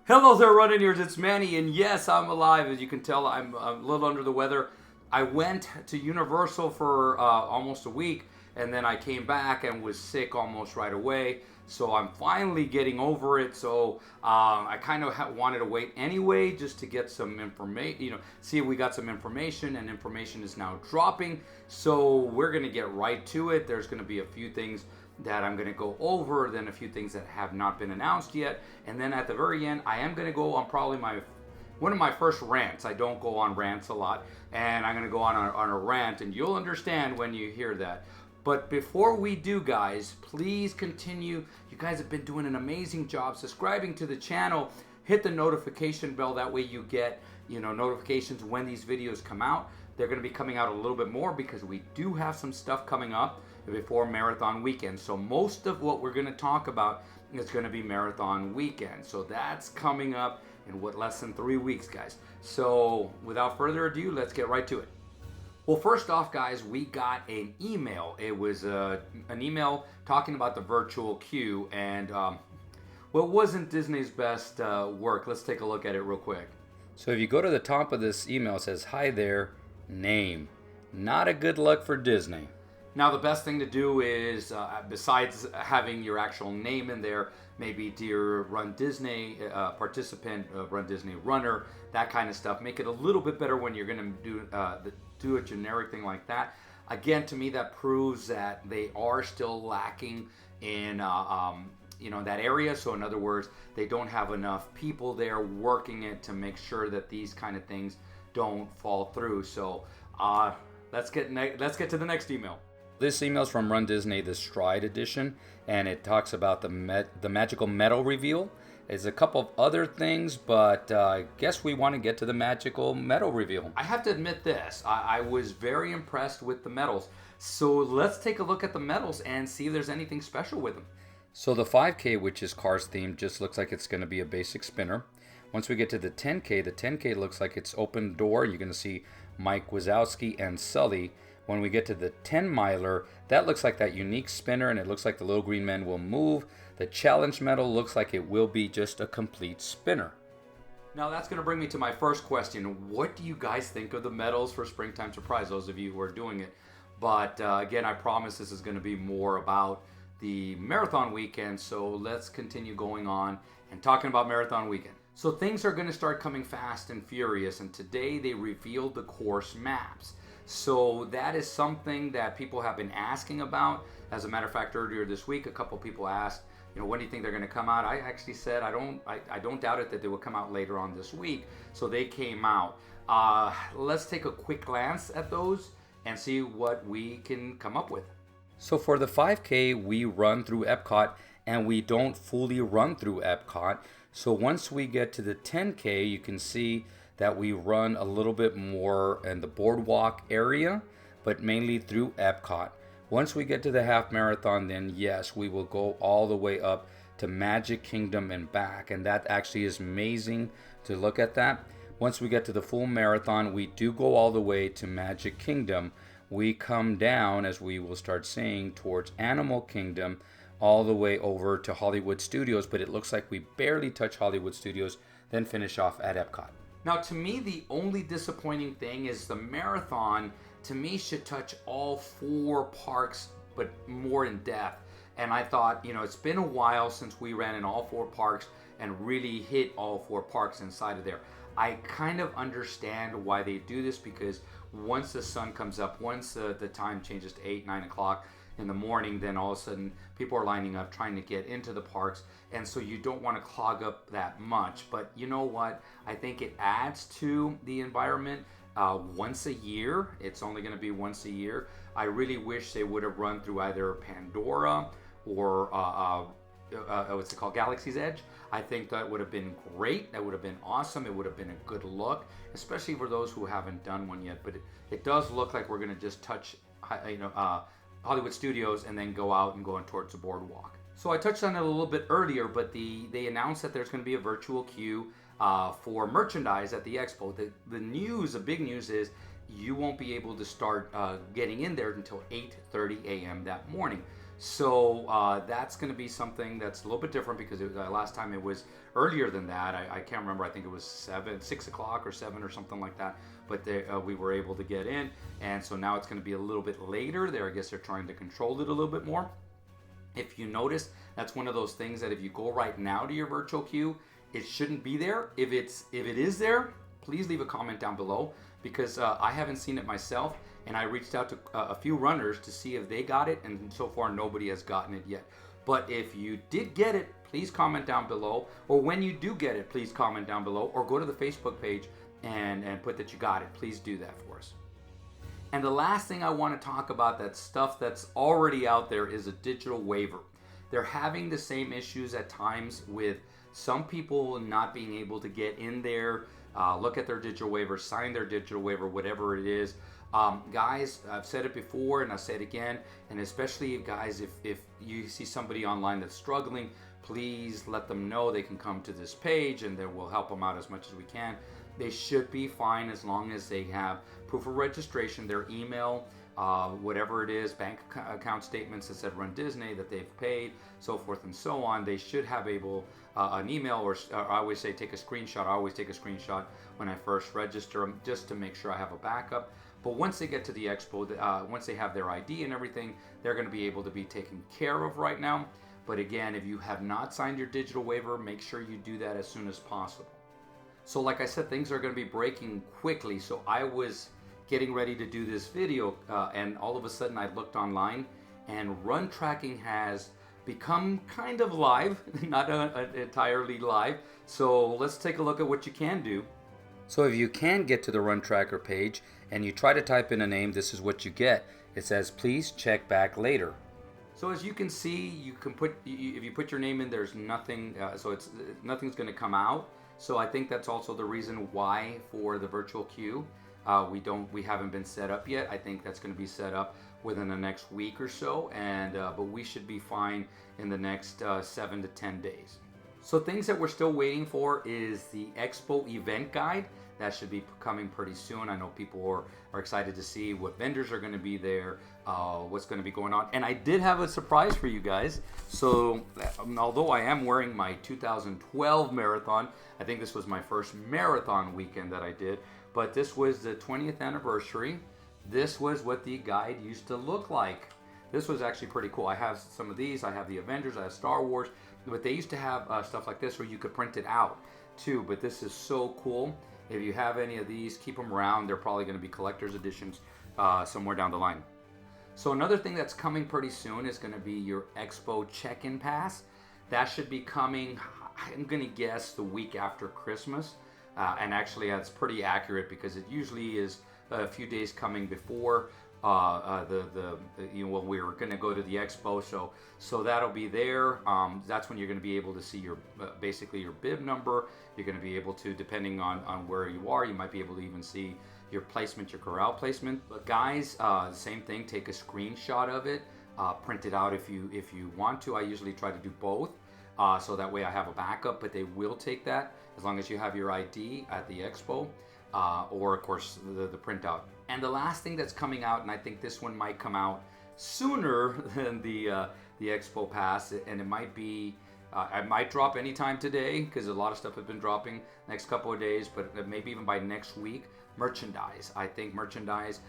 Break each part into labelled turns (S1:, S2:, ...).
S1: Hello there, Run-In-Ears. It's Manny, and yes, I'm alive. As you can tell, I'm a little under the weather. I went to Universal for almost a week, and then I came back and was sick almost right away. So I'm finally getting over it. So I kind of wanted to wait anyway, just to get some information, see if we got some information, and information is now dropping. So we're going to get right to it. There's going to be a few things that I'm going to go over, then a few things that have not been announced yet, and then at the very end, I am going to go on probably one of my first rants. I don't go on rants a lot, and I'm going to go on a rant, and you'll understand when you hear that. But before we do, guys, please continue. You guys have been doing an amazing job subscribing to the channel. Hit the notification bell. That way you get notifications when these videos come out. They're going to be coming out a little bit more because we do have some stuff coming up before marathon weekend. So most of what we're going to talk about is going to be marathon weekend. So that's coming up in less than 3 weeks, guys. So without further ado, let's get right to it. Well, first off, guys, we got an email. It was an email talking about the virtual queue, and well, it wasn't Disney's best work. Let's take a look at it real quick. So if you go to the top of this email, it says, "Hi there, name." Not a good look for Disney. Now, the best thing to do is, besides having your actual name in there, maybe dear Run Disney participant, Run Disney runner, that kind of stuff. Make it a little bit better when you're going to do a generic thing like that. Again, to me, that proves that they are still lacking in that area. So in other words, they don't have enough people there working it to make sure that these kind of things don't fall through. So let's get to the next email. This email is from Run Disney, the Stride edition, and it talks about the magical medal reveal. There's a couple of other things, but I guess we want to get to the magical medal reveal. I have to admit this, I was very impressed with the medals. So let's take a look at the medals and see if there's anything special with them. So the 5K, which is Cars themed, just looks like it's going to be a basic spinner. Once we get to the 10K looks like it's open door. You're going to see Mike Wazowski and Sully. When we get to the 10-miler, that looks like that unique spinner, and it looks like the little green men will move. The challenge medal looks like it will be just a complete spinner. Now that's going to bring me to my first question. What do you guys think of the medals for Springtime Surprise, those of you who are doing it? But again, I promise this is going to be more about the marathon weekend, so let's continue going on and talking about marathon weekend. So things are going to start coming fast and furious, and today they revealed the course maps. So that is something that people have been asking about. As a matter of fact, earlier this week, a couple people asked, when do you think they're going to come out? I actually said I don't doubt it that they will come out later on this week. So they came out. Let's take a quick glance at those and see what we can come up with. So for the 5K, we run through Epcot, and we don't fully run through Epcot. So once we get to the 10K, you can see that we run a little bit more in the boardwalk area, but mainly through Epcot. Once we get to the half marathon, then yes, we will go all the way up to Magic Kingdom and back, and that actually is amazing to look at that. Once we get to the full marathon, we do go all the way to Magic Kingdom. We come down, as we will start seeing, towards Animal Kingdom, all the way over to Hollywood Studios, but it looks like we barely touch Hollywood Studios, then finish off at Epcot. Now, to me, the only disappointing thing is the marathon, to me, should touch all 4 parks, but more in depth. And I thought, it's been a while since we ran in all 4 parks and really hit all 4 parks inside of there. I kind of understand why they do this, because once the sun comes up, once the time changes to 8, 9 o'clock in the morning, then all of a sudden people are lining up trying to get into the parks, and so you don't want to clog up that much. But you know what? I think it adds to the environment once a year. It's only going to be once a year. I really wish they would have run through either Pandora or what's it called, Galaxy's Edge. I think that would have been great. That would have been awesome. It would have been a good look, especially for those who haven't done one yet. But it does look like we're going to just touch Hollywood Studios and then go out and go on towards the boardwalk. So I touched on it a little bit earlier, but they announced that there's going to be a virtual queue for merchandise at the Expo. The big news is you won't be able to start getting in there until 8:30 a.m. that morning. So that's going to be something that's a little bit different because last time it was earlier than that. I can't remember. I think it was 6 o'clock or 7 or something like that. But we were able to get in, and so now it's going to be a little bit later. There, I guess they're trying to control it a little bit more. If you notice, that's one of those things that if you go right now to your virtual queue, it shouldn't be there. If it is there, please leave a comment down below because I haven't seen it myself. And I reached out to a few runners to see if they got it, and so far nobody has gotten it yet. But if you did get it, please comment down below. Or when you do get it, please comment down below. Or go to the Facebook page and put that you got it. Please do that for us. And the last thing I want to talk about, that stuff that's already out there, is a digital waiver. They're having the same issues at times with some people not being able to get in there, look at their digital waiver, sign their digital waiver, whatever it is. Guys, I've said it before and I'll say it again, and especially guys, if you see somebody online that's struggling, please let them know they can come to this page and then we'll help them out as much as we can. They should be fine as long as they have proof of registration, their email, whatever it is, bank account statements that said Run Disney, that they've paid, so forth and so on. They should have an email, or I always say take a screenshot. I always take a screenshot when I first register them just to make sure I have a backup. But once they get to the Expo, once they have their ID and everything, they're going to be able to be taken care of right now. But again, if you have not signed your digital waiver, make sure you do that as soon as possible. So like I said, things are going to be breaking quickly. So I was getting ready to do this video and all of a sudden I looked online and run tracking has become kind of live, not entirely live. So let's take a look at what you can do. So if you can get to the Run Tracker page and you try to type in a name, this is what you get. It says, please check back later. So as you can see, you can if you put your name in, there's nothing, nothing's going to come out. So I think that's also the reason why for the virtual queue, we haven't been set up yet. I think that's going to be set up within the next week or so, and but we should be fine in the next 7 to 10 days. So things that we're still waiting for is the Expo event guide. That should be coming pretty soon. I know people are excited to see what vendors are going to be there, what's going to be going on. And I did have a surprise for you guys. So although I am wearing my 2012 marathon, I think this was my first marathon weekend that I did, but this was the 20th anniversary. This was what the guide used to look like. This was actually pretty cool. I have some of these. I have the Avengers, I have Star Wars, but they used to have stuff like this where you could print it out too, but this is so cool. If you have any of these, keep them around. They're probably going to be collector's editions somewhere down the line. So another thing that's coming pretty soon is going to be your Expo check-in pass. That should be coming, I'm going to guess, the week after Christmas. And actually that's pretty accurate because it usually is a few days coming before when we're going to go to the Expo, so that'll be there. That's when you're going to be able to see your basically your bib number. You're going to be able to, depending on where you are, you might be able to even see your placement, your corral placement. But guys, same thing. Take a screenshot of it, print it out if you want to. I usually try to do both, so that way I have a backup. But they will take that as long as you have your ID at the Expo, or of course the printout. And the last thing that's coming out, and I think this one might come out sooner than the Expo Pass, and it might be, I might drop anytime today because a lot of stuff has been dropping next couple of days, but maybe even by next week. Merchandise. I think merchandise,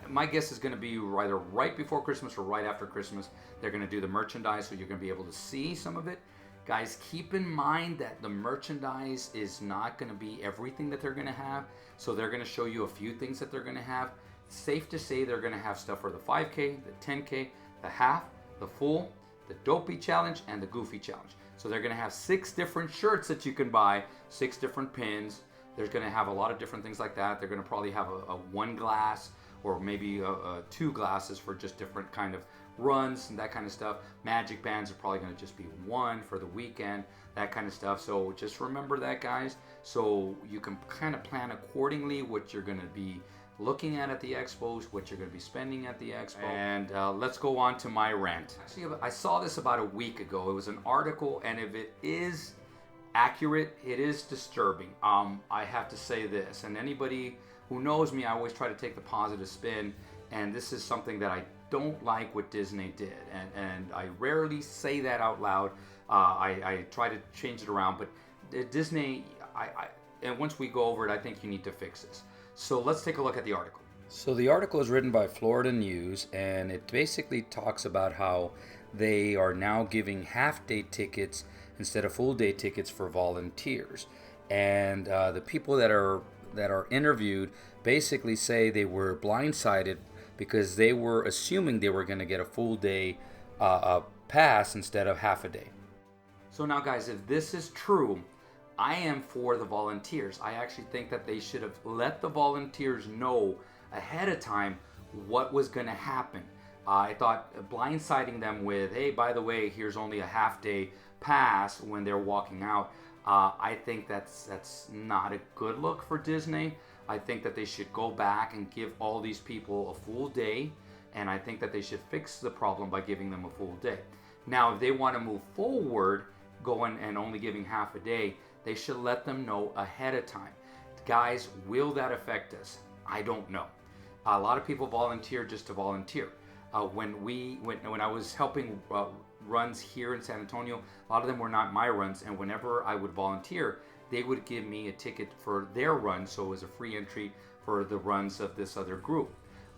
S1: my guess is going to be either right before Christmas or right after Christmas. They're going to do the merchandise, so you're going to be able to see some of it. Guys, keep in mind that the merchandise is not going to be everything that they're going to have. So they're going to show you a few things that they're going to have. Safe to say they're going to have stuff for the 5K, the 10K, the half, the full, the Dopey Challenge, and the Goofy Challenge. So they're going to have 6 different shirts that you can buy, 6 different pins. They're going to have a lot of different things like that. They're going to probably have a 1 glass or maybe 2 glasses for just different kind of runs and that kind of stuff. Magic bands are probably going to just be 1 for the weekend, that kind of stuff. So just remember that, guys, so you can kind of plan accordingly what you're going to be looking at the expos, what you're going to be spending at the expo. And let's go on to my rant. Actually, I saw this about a week ago. It was an article, and if it is accurate, it is disturbing. I have to say this, and anybody who knows me, I always try to take the positive spin, and this is something that I don't like what Disney did, and I rarely say that out loud. I try to change it around, but Disney, and once we go over it, I think you need to fix this. So let's take a look at the article. So the article is written by Florida News, and it basically talks about how they are now giving half-day tickets instead of full-day tickets for volunteers. And the people that are interviewed basically say they were blindsided because they were assuming they were going to get a full day pass instead of half a day. So now, guys, if this is true, I am for the volunteers. I actually think that they should have let the volunteers know ahead of time what was going to happen. I thought blindsiding them with, hey, by the way, here's only a half day pass when they're walking out. I think that's not a good look for Disney. I think that they should go back and give all these people a full day, and I think that they should fix the problem by giving them a full day. Now, if they want to move forward, going and only giving half a day, they should let them know ahead of time. Guys, will that affect us? I don't know. A lot of people volunteer just to volunteer. When I was helping runs here in San Antonio, a lot of them were not my runs, and whenever I would volunteer, they would give me a ticket for their run, so it was a free entry for the runs of this other group.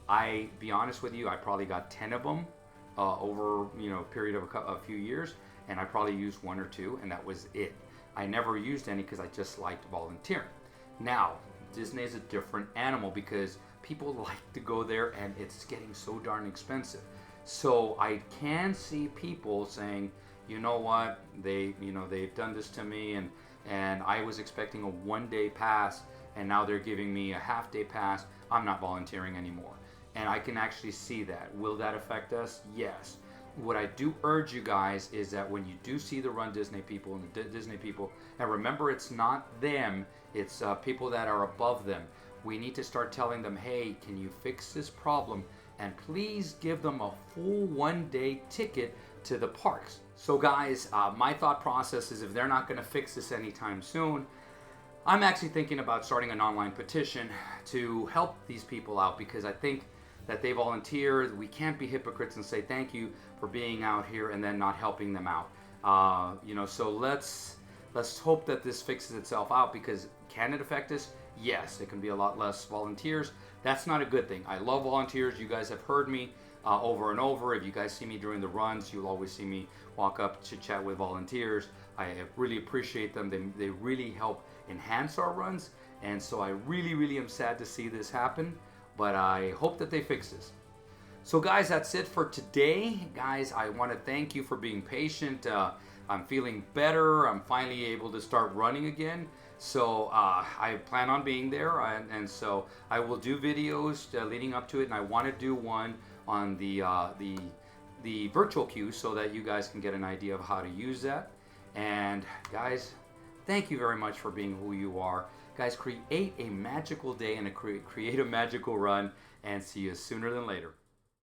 S1: I be honest with you, I probably got 10 of them over a period of a few years, and I probably used one or two, and that was it. I never used any because I just liked volunteering. Now, Disney is a different animal because people like to go there, and it's getting so darn expensive. So I can see people saying, you know what, they've done this to me, and I was expecting a one-day pass, and now they're giving me a half-day pass. I'm not volunteering anymore. And I can actually see that. Will that affect us? Yes. What I do urge you guys is that when you do see the Run Disney people and the Disney people, and remember, it's not them, it's people that are above them. We need to start telling them, hey, can you fix this problem? And please give them a full one-day ticket to the parks. So guys, my thought process is if they're not going to fix this anytime soon, I'm actually thinking about starting an online petition to help these people out, because I think that they volunteer. We can't be hypocrites and say thank you for being out here and then not helping them out. So let's hope that this fixes itself out, because can it affect us? Yes, it can be a lot less volunteers. That's not a good thing. I love volunteers. You guys have heard me over and over. If you guys see me during the runs, you'll always see me walk up to chat with volunteers. I really appreciate them. They really help enhance our runs, and so I really am sad to see this happen, but I hope that they fix this. So guys, that's it for today. Guys, I want to thank you for being patient. I'm feeling better. I'm finally able to start running again. So I plan on being there, and so I will do videos leading up to it, and I want to do one on the virtual queue so that you guys can get an idea of how to use that. And guys, thank you very much for being who you are. Guys, create a magical day and create a magical run, and see you sooner than later.